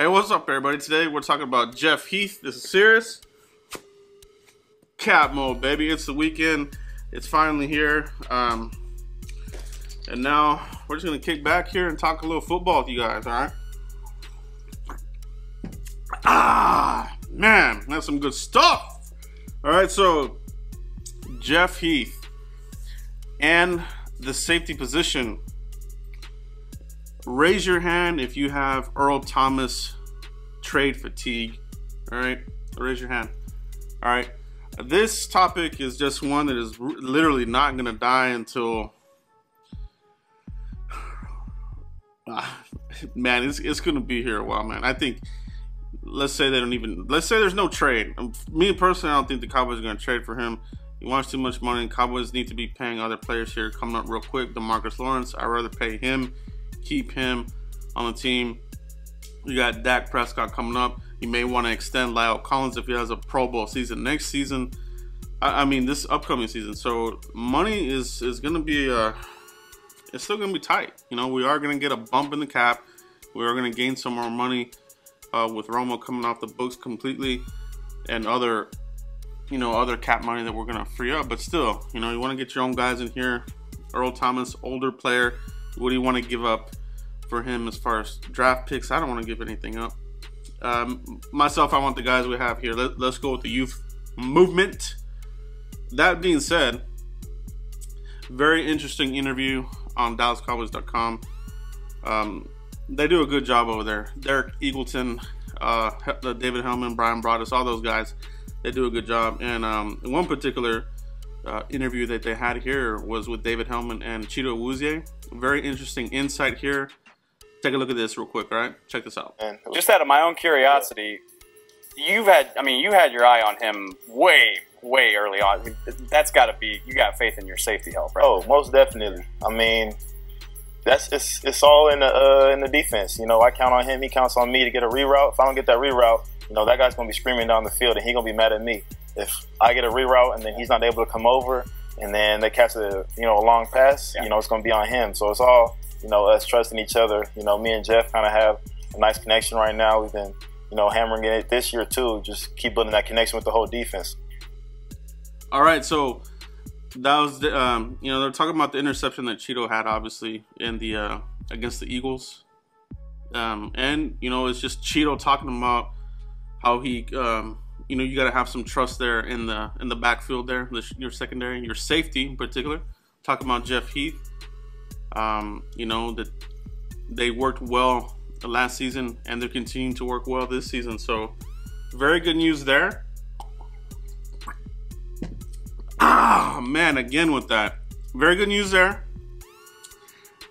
Hey, what's up, everybody? Today we're talking about Jeff Heath. This is serious. Cap mode, baby. It's the weekend. It's finally here. And now we're just going to kick back here and talk a little football with you guys, all right? Ah, man, that's some good stuff. All right, so Jeff Heath and the safety position. Raise your hand if you have Earl Thomas trade fatigue. All right, raise your hand. All right, this topic is just one that is literally not gonna die until man, it's gonna be here a while, man. I think let's say there's no trade. Me personally, I don't think the Cowboys are gonna trade for him. He wants too much money, and Cowboys need to be paying other players here coming up real quick. DeMarcus Lawrence, I'd rather pay him, keep him on the team. You got Dak Prescott coming up. You may want to extend Lyle Collins if he has a Pro Bowl season next season. I mean, this upcoming season. So money is going to be it's still going to be tight. You know, we are going to get a bump in the cap. We are going to gain some more money with Romo coming off the books completely, and other cap money that we're going to free up. But still, you know, you want to get your own guys in here. Earl Thomas, older player. What do you want to give up for him as far as draft picks? I don't want to give anything up. Myself, I want the guys we have here. Let's go with the youth movement. That being said, very interesting interview on DallasCowboys.com. They do a good job over there. Derek Eagleton, David Hellman, Brian Broaddus, all those guys, they do a good job. And one particular interview that they had here was with David Hellman and Chido Awuzie. Very interesting insight here. Take a look at this real quick, all right? Check this out. Just out of my own curiosity, you had your eye on him way early on. That's got to be, you got faith in your safety help, right? Oh, most definitely. I mean, it's all in the defense. You know, I count on him. He counts on me to get a reroute. If I don't get that reroute, you know, that guy's gonna be screaming down the field, and he's gonna be mad at me. If I get a reroute and then he's not able to come over, and then they catch a long pass, you know, it's gonna be on him. So it's all, you know, us trusting each other. You know, me and Jeff kind of have a nice connection right now. We've been, you know, hammering it this year too. Just keep building that connection with the whole defense. All right, so that was the, they're talking about the interception that Chido had, obviously, in the against the Eagles, and you know, it's just Chido talking about how he, you got to have some trust there in the backfield there, your secondary, your safety in particular. Talking about Jeff Heath, you know, that they worked well last season and they're continuing to work well this season. So very good news there. Ah, man, again with that. Very good news there.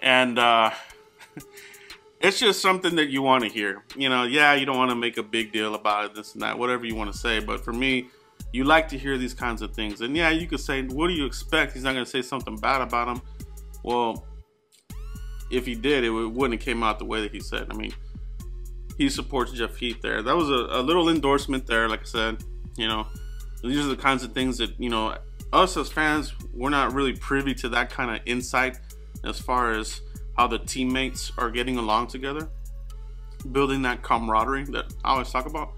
And it's just something that you want to hear. You know, yeah, you don't want to make a big deal about it, this and that, whatever you want to say. But for me, you like to hear these kinds of things. And yeah, you could say, what do you expect? He's not going to say something bad about him. Well, if he did, it wouldn't have came out the way that he said. I mean, he supports Jeff Heath there. That was a little endorsement there, like I said. You know, these are the kinds of things that, you know, us as fans, we're not really privy to that kind of insight as far as how the teammates are getting along together, building that camaraderie that I always talk about.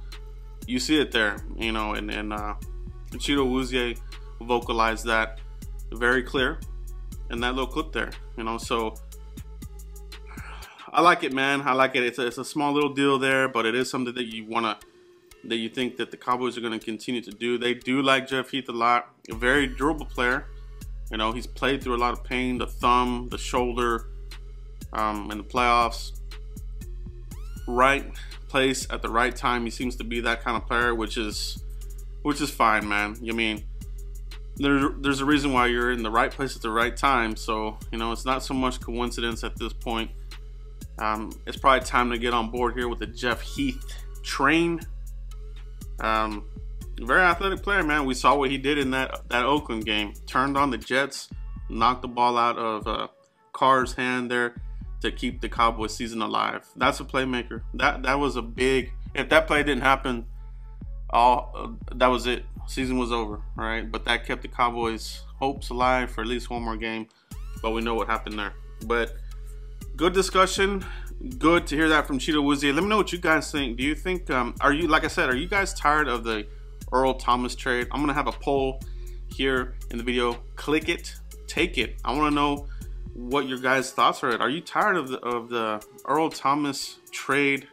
You see it there, you know, and Chido Awuzie vocalized that very clear in that little clip there, you know. So I like it, man. I like it. It's a small little deal there, but it is something that you think that the Cowboys are going to continue to do. They do like Jeff Heath a lot. A very durable player. You know, he's played through a lot of pain, the thumb, the shoulder, in the playoffs. Right place at the right time. He seems to be that kind of player, which is fine, man. I mean, there's a reason why you're in the right place at the right time. So, you know, it's not so much coincidence at this point. It's probably time to get on board here with the Jeff Heath train. Very athletic player, man. We saw what he did in that Oakland game. Turned on the Jets, knocked the ball out of Carr's hand there to keep the Cowboys season alive. That's a playmaker. That was a big. If that play didn't happen, that was it. Season was over, right? But that kept the Cowboys' hopes alive for at least one more game. But we know what happened there. But good discussion. good to hear that from Chido Awuzie. Let me know what you guys think. Do you think, are you, like I said, are you guys tired of the Earl Thomas trade? I'm going to have a poll here in the video. Click it, take it. I want to know what your guys' thoughts are. Are you tired of the Earl Thomas trade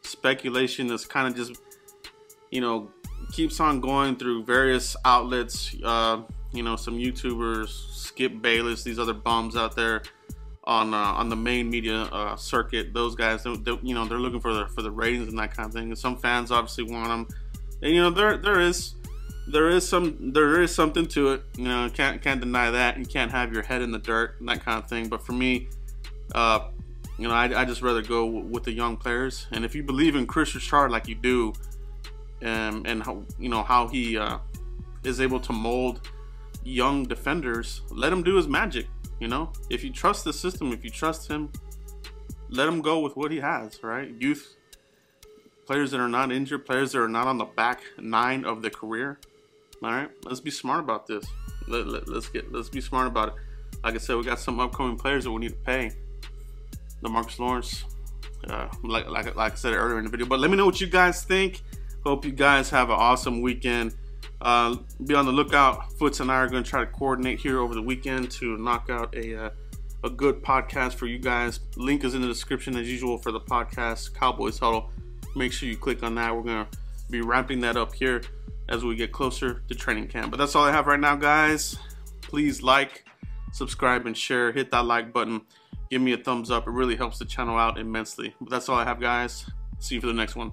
speculation that's kind of just, you know, keeps on going through various outlets, you know, some YouTubers, Skip Bayless, these other bums out there on the main media circuit. Those guys, you know, they're looking for the ratings and that kind of thing. And some fans obviously want them. And you know, there is something to it. You know, can't deny that. You can't have your head in the dirt and that kind of thing. But for me, you know, I just rather go with the young players. And if you believe in Chris Richard like you do, and how, you know, how he is able to mold young defenders, let him do his magic. You know, if you trust the system, if you trust him, let him go with what he has. Right, youth players that are not injured, players that are not on the back nine of the career. All right, let's be smart about this. Let's be smart about it. Like I said, we got some upcoming players that we need to pay. DeMarcus Lawrence, like I said earlier in the video. But let me know what you guys think. Hope you guys have an awesome weekend. Be on the lookout. Foots and I are going to try to coordinate here over the weekend to knock out a good podcast for you guys. Link is in the description as usual for the podcast, Cowboys Huddle. Make sure you click on that. We're going to be ramping that up here as we get closer to training camp. But that's all I have right now, guys. Please like, subscribe, and share. Hit that like button. Give me a thumbs up. It really helps the channel out immensely. But that's all I have, guys. See you for the next one.